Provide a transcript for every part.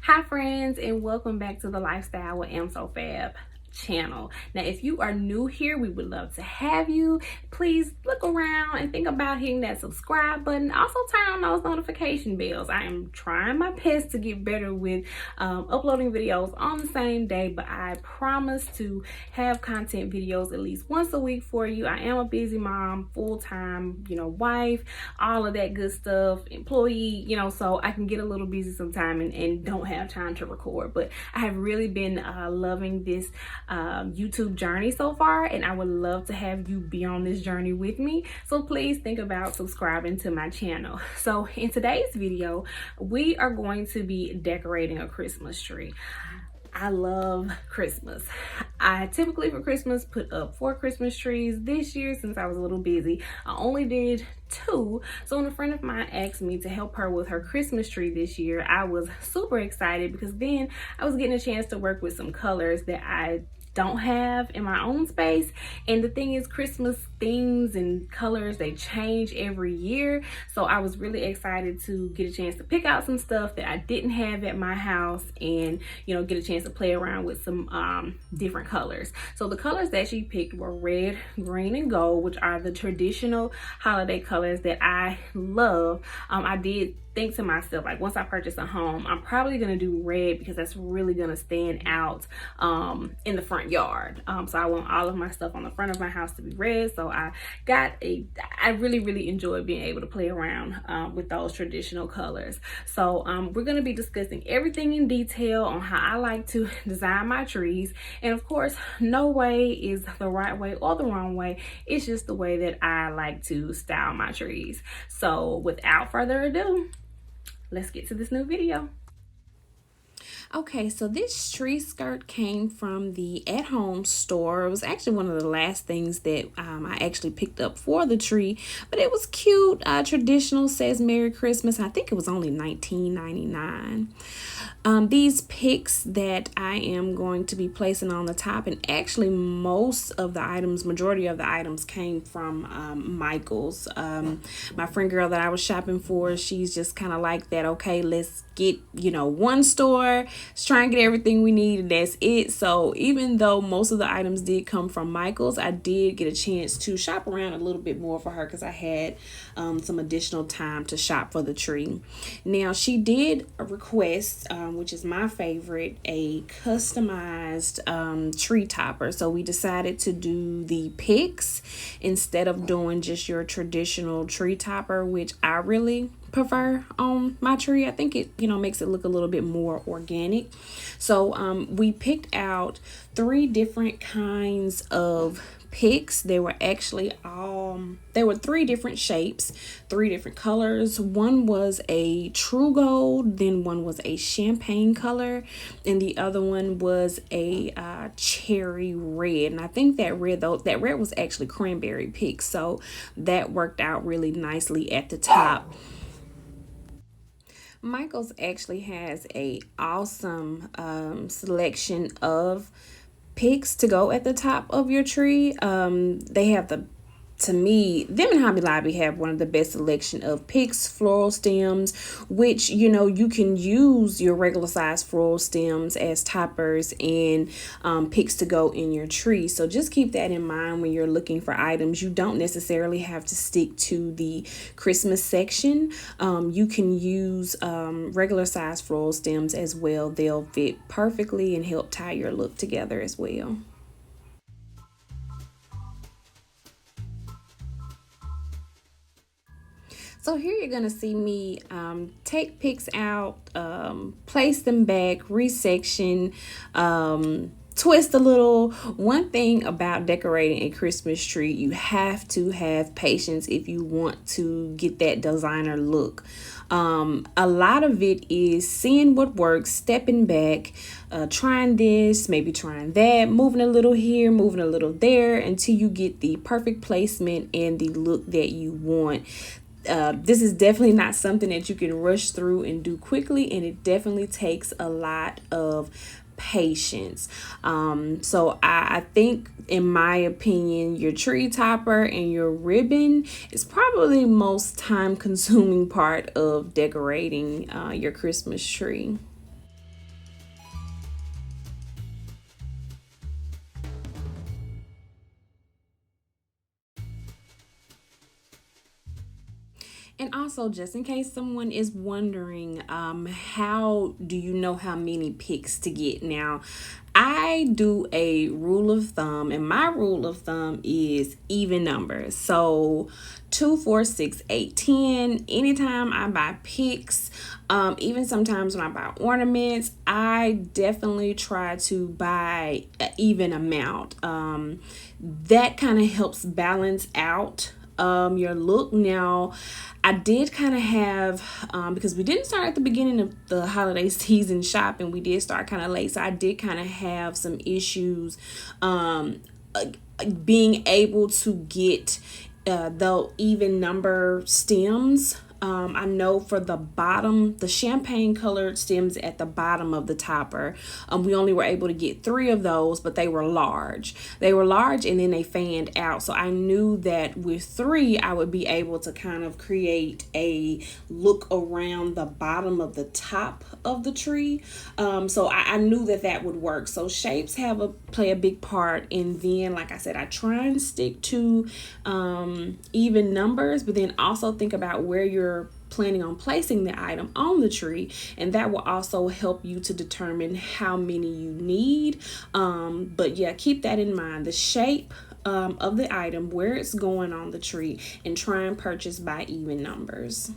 Hi friends, and welcome back to the Lifestyle with Am So Fab channel. Now if you are new here, we would love to have you. Please look around and think about hitting that subscribe button. Also turn on those notification bells. I am trying my best to get better with uploading videos on the same day, but I promise to have content videos at least once a week for you. I am a busy mom, full-time, wife, all of that good stuff, employee, so I can get a little busy sometime and don't have time to record. But I have really been loving this YouTube journey so far, and I would love to have you be on this journey with me. So please think about subscribing to my channel. So in today's video, we are going to be decorating a Christmas tree. I love Christmas. I typically for Christmas put up 4 Christmas trees. This year, since I was a little busy, I only did 2. So when a friend of mine asked me to help her with her Christmas tree this year, I was super excited because then I was getting a chance to work with some colors that I don't have in my own space. And the thing is, Christmas themes and colors, they change every year, so I was really excited to get a chance to pick out some stuff that I didn't have at my house and get a chance to play around with some different colors. So the colors that she picked were red, green, and gold, which are the traditional holiday colors that I love. I did think to myself, like, once I purchase a home, I'm probably gonna do red because that's really gonna stand out in the front yard. So I want all of my stuff on the front of my house to be red. So I really enjoy being able to play around with those traditional colors. So we're gonna be discussing everything in detail on how I like to design my trees. And of course, no way is the right way or the wrong way. It's just the way that I like to style my trees. So without further ado, let's get to this new video. Okay, so this tree skirt came from the At Home store. It was actually one of the last things that I actually picked up for the tree, but it was cute. Traditional, says Merry Christmas. I think it was only $19.99. These picks that I am going to be placing on the top, and actually most of the items, majority of the items came from Michael's. My friend girl that I was shopping for, she's just kind of like that. Okay, let's get, one store, let's try and get everything we need, and that's it. So even though most of the items did come from Michael's, I did get a chance to shop around a little bit more for her because I had some additional time to shop for the tree. Now, she did request, which is my favorite, a customized tree topper. So we decided to do the picks instead of doing just your traditional tree topper, which I really prefer on my tree. I think it makes it look a little bit more organic. So we picked out 3 different kinds of picks. There were actually there were 3 different shapes, 3 different colors. One was a true gold, then one was a champagne color, and the other one was a cherry red. And I think that red was actually cranberry pick, so that worked out really nicely at the top. Michael's actually has a awesome selection of picks to go at the top of your tree. They have to me, them and Hobby Lobby have one of the best selection of picks, floral stems, which, you can use your regular size floral stems as toppers and picks to go in your tree. So just keep that in mind when you're looking for items. You don't necessarily have to stick to the Christmas section. You can use regular size floral stems as well. They'll fit perfectly and help tie your look together as well. So here you're going to see me take picks out, place them back, resection, twist a little. One thing about decorating a Christmas tree, you have to have patience if you want to get that designer look. A lot of it is seeing what works, stepping back, trying this, maybe trying that, moving a little here, moving a little there until you get the perfect placement and the look that you want. This is definitely not something that you can rush through and do quickly, and it definitely takes a lot of patience. So I think, in my opinion, your tree topper and your ribbon is probably the most time consuming part of decorating your Christmas tree. Also, just in case someone is wondering, how do you know how many picks to get? Now, I do a rule of thumb, and my rule of thumb is even numbers. So 2, 4, 6, 8, 10. Anytime I buy picks, even sometimes when I buy ornaments, I definitely try to buy an even amount. That kind of helps balance out your look. Now, I did kind of have, because we didn't start at the beginning of the holiday season shopping, we did start kind of late, so I did kind of have some issues being able to get the even number stems. I know for the bottom, the champagne colored stems at the bottom of the topper, we only were able to get 3 of those, but they were large. They were large and then they fanned out. So I knew that with 3, I would be able to kind of create a look around the bottom of the top of the tree. So I knew that that would work. So shapes play a big part. And then, like I said, I try and stick to even numbers, but then also think about where you're planning on placing the item on the tree, and that will also help you to determine how many you need. But yeah, keep that in mind, the shape of the item, where it's going on the tree, and try and purchase by even numbers.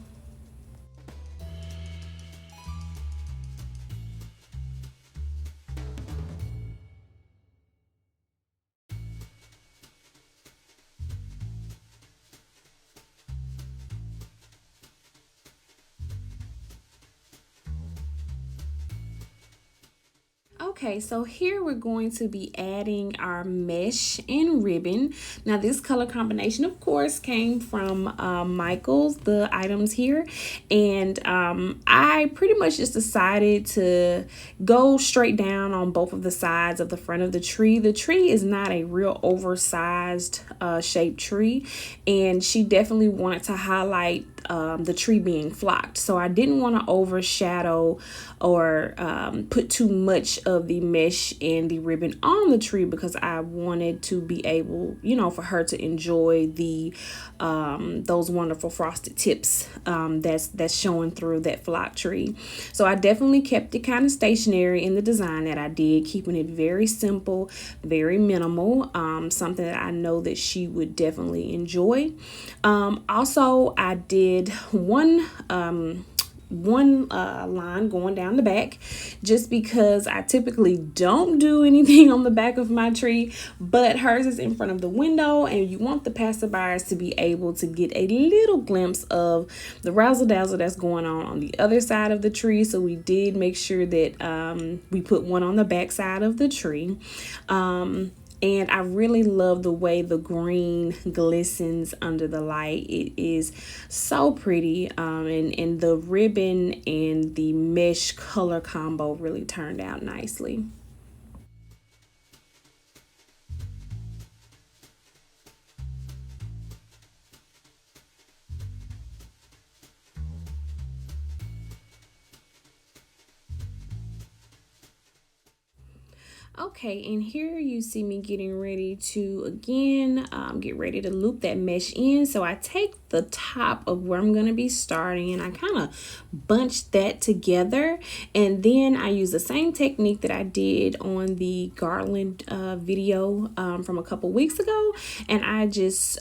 Okay, so here we're going to be adding our mesh and ribbon. Now this color combination, of course, came from Michael's, the items here. And I pretty much just decided to go straight down on both of the sides of the front of the tree. The tree is not a real oversized shaped tree, and she definitely wanted to highlight the tree being flocked. So I didn't want to overshadow or put too much of the mesh and the ribbon on the tree, because I wanted to be able, for her to enjoy the those wonderful frosted tips that's showing through that flock tree. So I definitely kept it kind of stationary in the design that I did, keeping it very simple, very minimal, something that I know that she would definitely enjoy. Also, I did one line going down the back, just because I typically don't do anything on the back of my tree, but hers is in front of the window, and you want the passerbyers to be able to get a little glimpse of the razzle dazzle that's going on the other side of the tree. So we did make sure that we put one on the back side of the tree. And I really love the way the green glistens under the light. It is so pretty. And the ribbon and the mesh color combo really turned out nicely. Okay, and here you see me getting ready to again get ready to loop that mesh in. So I take the top of where I'm going to be starting, and I kind of bunch that together, and then I use the same technique that I did on the garland video from a couple weeks ago, and I just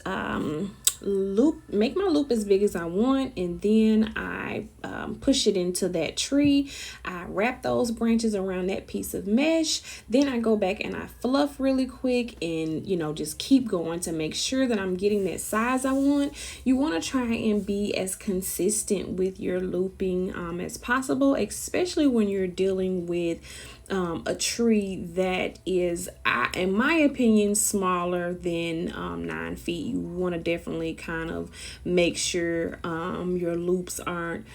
make my loop as big as I want, and then I push it into that tree. I wrap those branches around that piece of mesh, then I go back and I fluff really quick, and just keep going to make sure that I'm getting that size I want. You want to try and be as consistent with your looping as possible, especially when you're dealing with a tree that is, in my opinion, smaller than 9 feet. You want to definitely kind of make sure your loops aren't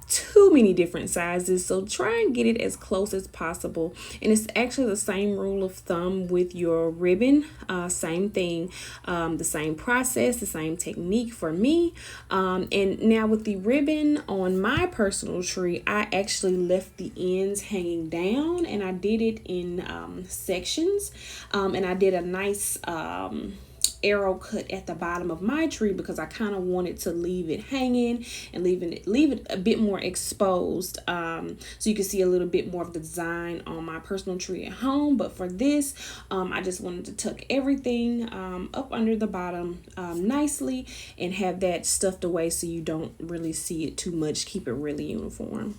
too many different sizes, so try and get it as close as possible. And it's actually the same rule of thumb with your ribbon. Same thing, the same process, the same technique for me. And now with the ribbon on my personal tree, I actually left the ends hanging down, and I did it in sections, and I did a nice arrow cut at the bottom of my tree because I kind of wanted to leave it hanging and leave it a bit more exposed, so you can see a little bit more of the design on my personal tree at home. But for this, I just wanted to tuck everything up under the bottom nicely and have that stuffed away so you don't really see it too much. Keep it really uniform.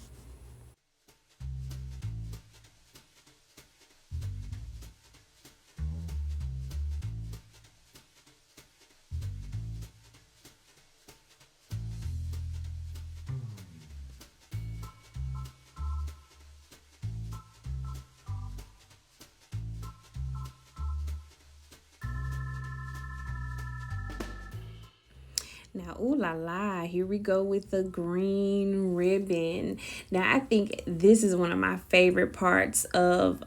Now, ooh la la, here we go with the green ribbon. Now, I think this is one of my favorite parts of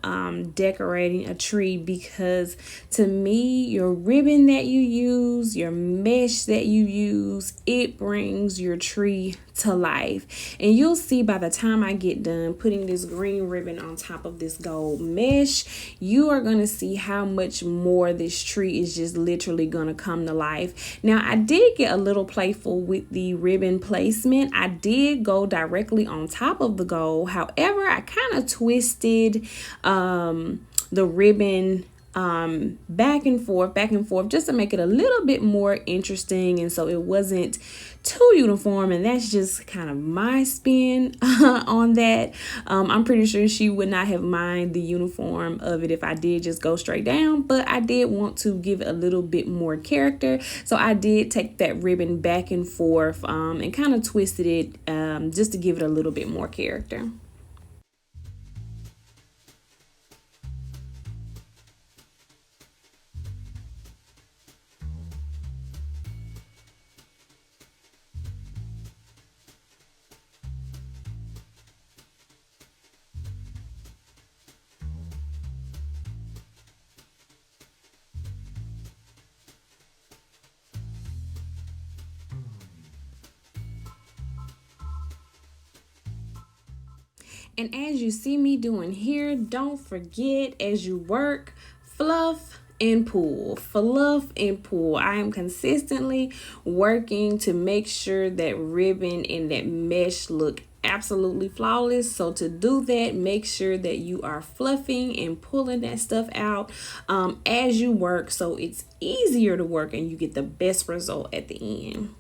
decorating a tree, because to me, your ribbon that you use, your mesh that you use, it brings your tree to life. And you'll see by the time I get done putting this green ribbon on top of this gold mesh, you are going to see how much more this tree is just literally going to come to life. Now, I did get a little playful with the ribbon placement. I did go directly on top of the gold. However, I kind of twisted the ribbon back and forth just to make it a little bit more interesting, and so it wasn't too uniform. And that's just kind of my spin on that. I'm pretty sure she would not have minded the uniform of it if I did just go straight down, but I did want to give it a little bit more character, so I did take that ribbon back and forth and kind of twisted it just to give it a little bit more character. And as you see me doing here, don't forget, as you work, fluff and pull, fluff and pull. I am consistently working to make sure that ribbon and that mesh look absolutely flawless. So to do that, make sure that you are fluffing and pulling that stuff out as you work, so it's easier to work and you get the best result at the end.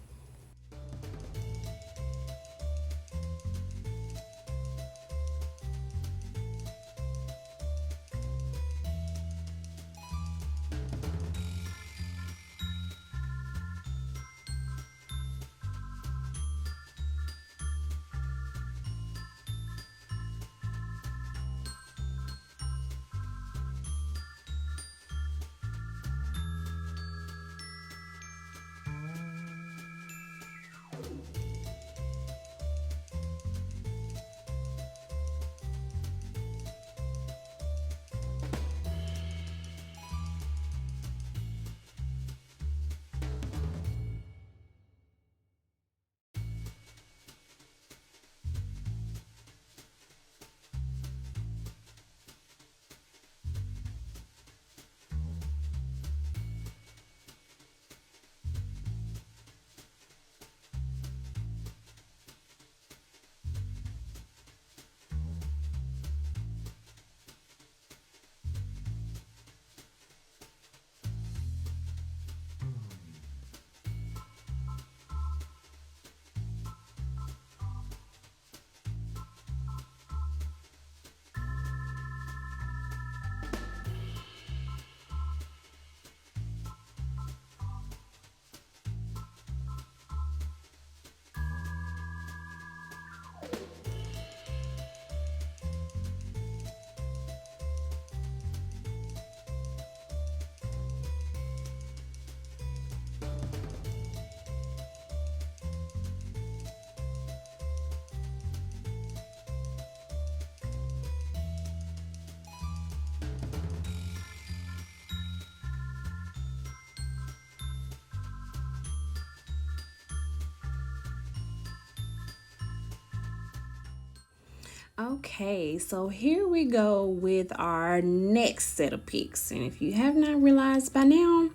Okay, so here we go with our next set of picks. And if you have not realized by now,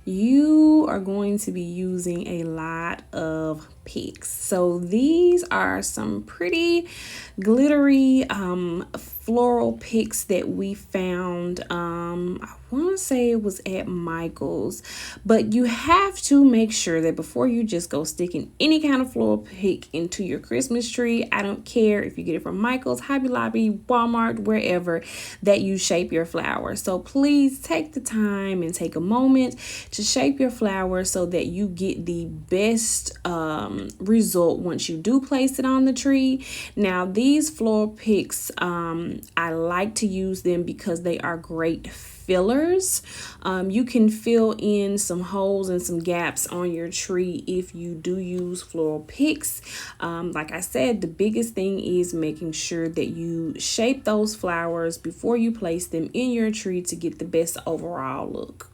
you are going to be using a lot of picks. So these are some pretty glittery floral picks that we found. I want to say it was at Michael's, but you have to make sure that before you just go sticking any kind of floral pick into your Christmas tree, I don't care if you get it from Michael's, Hobby Lobby, Walmart, wherever, that you shape your flower. So please take the time and take a moment to shape your flower so that you get the best result once you do place it on the tree. Now these floral picks, I like to use them because they are great fillers. You can fill in some holes and some gaps on your tree if you do use floral picks. Like I said, the biggest thing is making sure that you shape those flowers before you place them in your tree to get the best overall look.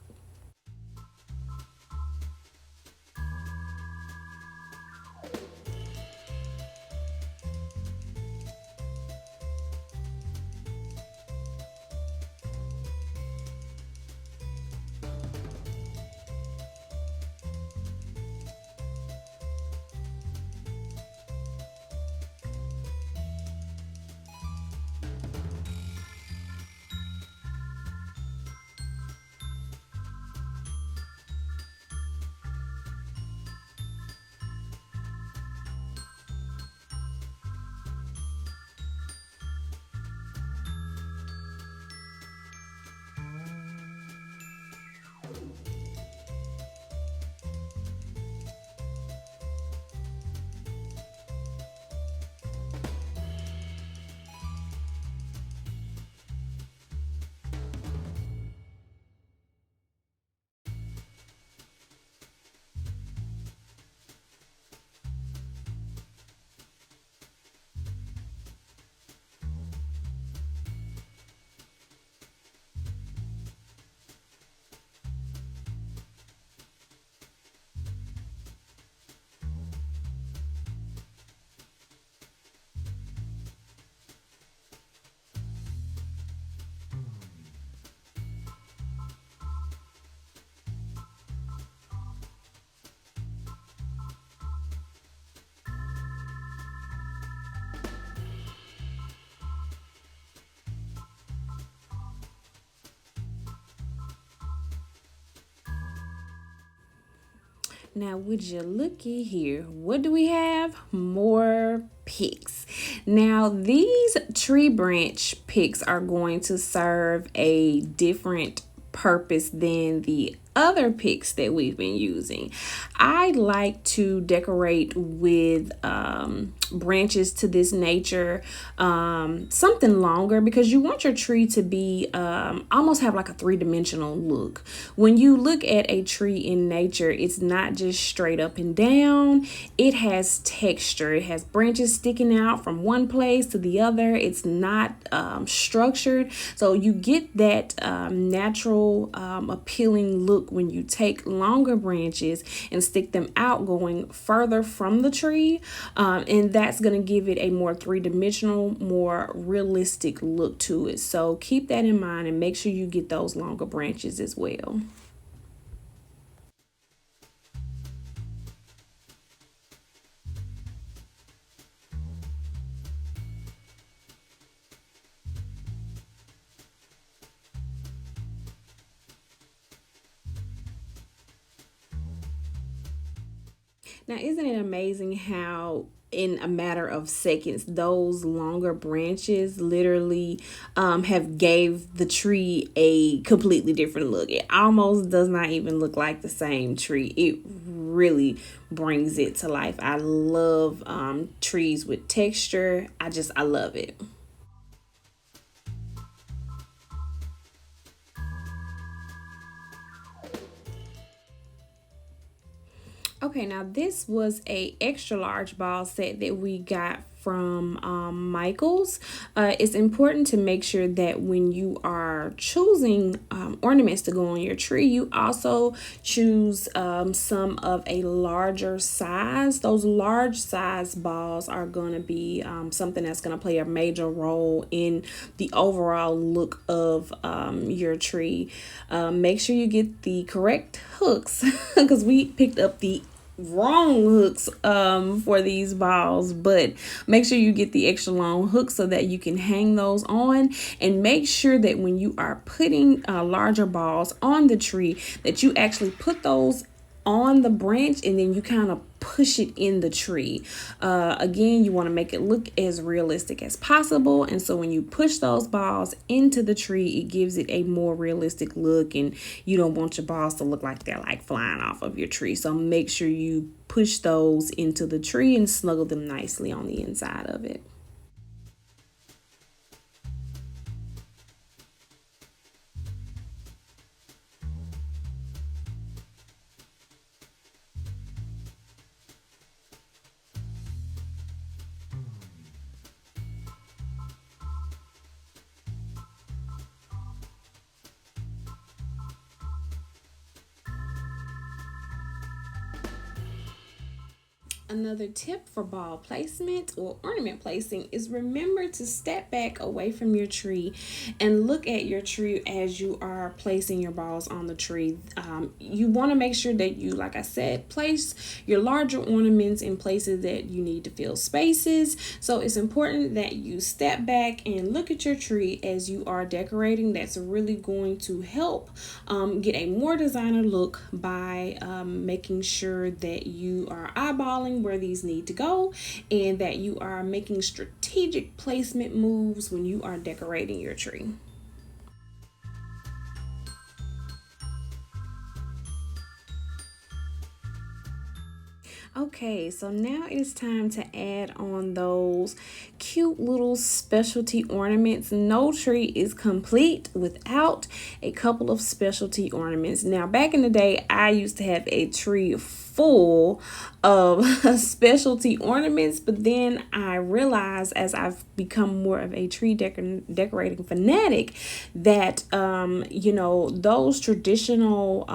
Now, would you looky here? What do we have? More picks. Now, these tree branch picks are going to serve a different purpose than the other picks that we've been using. I like to decorate with branches to this nature, something longer, because you want your tree to be almost have like a three-dimensional look. When you look at a tree in nature, it's not just straight up and down. It has texture. It has branches sticking out from one place to the other. It's not structured, so you get that natural appealing look when you take longer branches and stick them out going further from the tree, and that's going to give it a more three-dimensional, more realistic look to it. So keep that in mind and make sure you get those longer branches as well. Now, isn't it amazing how in a matter of seconds those longer branches literally have gave the tree a completely different look? It almost does not even look like the same tree. It really brings it to life. I love trees with texture. I love it. Okay, now this was a extra large ball set that we got from Michael's. It's important to make sure that when you are are choosing ornaments to go on your tree, you also choose some of a larger size. Those large size balls are going to be something that's going to play a major role in the overall look of your tree. Make sure you get the correct hooks because we picked up the wrong hooks for these balls, but make sure you get the extra long hooks so that you can hang those on. And make sure that when you are putting larger balls on the tree, that you actually put those on the branch and then you kind of push it in the tree. Again, you want to make it look as realistic as possible, and so when you push those balls into the tree, it gives it a more realistic look, and you don't want your balls to look like they're like flying off of your tree. So make sure you push those into the tree and snuggle them nicely on the inside of it. Another tip for ball placement or ornament placing is remember to step back away from your tree and look at your tree as you are placing your balls on the tree. You want to make sure that you, like I said, place your larger ornaments in places that you need to fill spaces. So it's important that you step back and look at your tree as you are decorating. That's really going to help get a more designer look by making sure that you are eyeballing where these need to go and that you are making strategic placement moves when you are decorating your tree. Okay, so now it's time to add on those cute little specialty ornaments. No tree is complete without a couple of specialty ornaments. Now, back in the day, I used to have a tree full of specialty ornaments, but then I realized as I've become more of a tree decorating fanatic that those traditional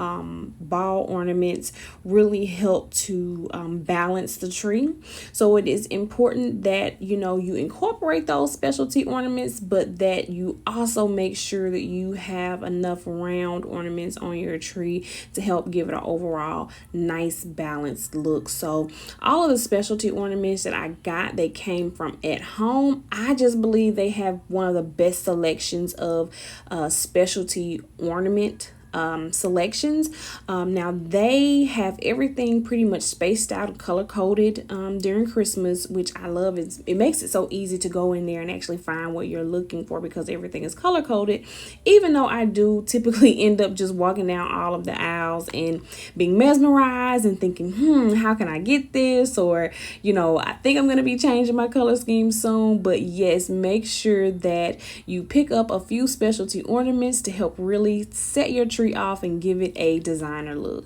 ball ornaments really help to balance the tree. So it is important that you incorporate those specialty ornaments, but that you also make sure that you have enough round ornaments on your tree to help give it an overall nice balanced look. So all of the specialty ornaments that I got, they came from at home. I just believe they have one of the best selections of specialty ornament selections. Now they have everything pretty much spaced out and color coded during Christmas, which I love. It makes it so easy to go in there and actually find what you're looking for because everything is color coded, even though I do typically end up just walking down all of the aisles and being mesmerized and thinking, how can I get this? Or I think I'm going to be changing my color scheme soon. But yes, make sure that you pick up a few specialty ornaments to help really set your tree off and give it a designer look.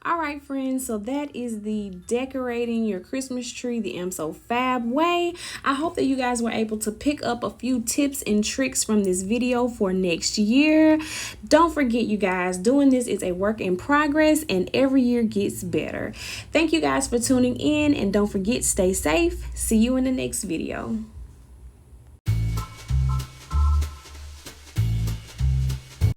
All right, friends, so that is the decorating your Christmas tree the So Fab way. I hope that you guys were able to pick up a few tips and tricks from this video for next year. Don't forget, you guys, doing this is a work in progress and every year gets better. Thank you guys for tuning in, and don't forget, stay safe. See you in the next video.